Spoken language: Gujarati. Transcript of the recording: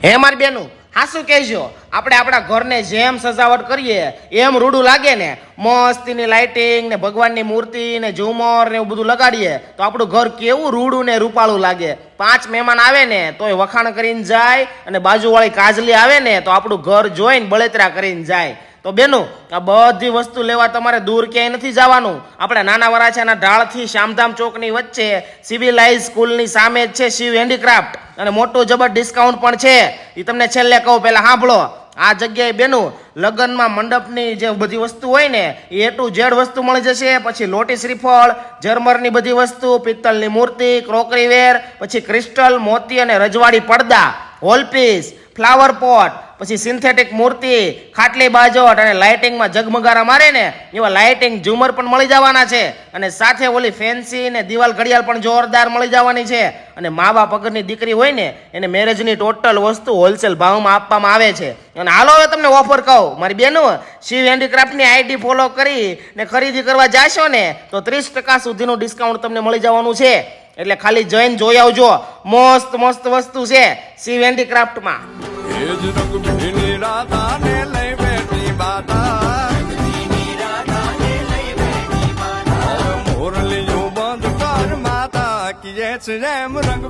હે મારી બેનું હાસુ કહેજો, આપણે આપણા ઘરને જેમ સજાવટ કરીએ એમ રૂડું લાગે ને, મસ્તીની લાઇટિંગ ને ભગવાનની મૂર્તિ ને ઝુમર ને એવું બધું લગાડીએ તો આપણું ઘર કેવું રૂડું ને રૂપાળું લાગે. 5 મહેમાન આવે ને તોય વખાણ કરીને જાય, અને બાજુવાળી કાજલી આવે ને તો આપણું ઘર જોઈને બળતરા કરીને જાય. તો બેનું આ બધી વસ્તુ લેવા તમારે દૂર ક્યાંય નથી જવાનું. આપણે નાના વરાછાના ઢાળથી શામધામ ચોકની વચ્ચે સિવિલાઇઝ સ્કૂલની સામે જ છે શિવ હેન્ડીક્રાફ્ટ, અને મોટું જબર ડિસ્કાઉન્ટ પણ છે. એ તમને છેલ્લે કહું, પહેલા સાંભળો. આ જગ્યાએ બેનું લગ્નમાં મંડપની જે બધી વસ્તુ હોય ને એ ટુ ઝેડ વસ્તુ મળી જશે. પછી લોટી શ્રીફળ, ઝરમરની બધી વસ્તુ, પિત્તળની મૂર્તિ, ક્રોકરી વેર, પછી ક્રિસ્ટલ, મોતી અને રજવાડી પડદા, હોલપીસ, ફ્લાવર પોટ, પછી સિન્થેટિક મૂર્તિ, ખાટલી બાજોટ અને લાઇટિંગમાં ઝગમગારા મારે ને એવા લાઇટિંગ ઝુમર પણ મળી જવાના છે. અને સાથે ઓલી ફેન્સી ને દિવાલ ઘડિયાળ પણ જોરદાર મળી જવાની છે. અને મા બાપ અગરની દીકરી હોય ને એને મેરેજની ટોટલ વસ્તુ હોલસેલ ભાવમાં આપવામાં આવે છે. અને હાલો હવે તમને ઓફર કહું મારી બેનું, શિવ હેન્ડીક્રાફ્ટની આઈડી ફોલો કરી ને ખરીદી કરવા જાશો ને તો 30% સુધીનું ડિસ્કાઉન્ટ તમને મળી જવાનું છે. એટલે ખાલી જઈને જોઈ આવજો, મસ્ત મસ્ત વસ્તુ છે શિવ હેન્ડીક્રાફ્ટમાં. મોરલીઓ બંધ કર માતા, કિયે છે એમ રંગ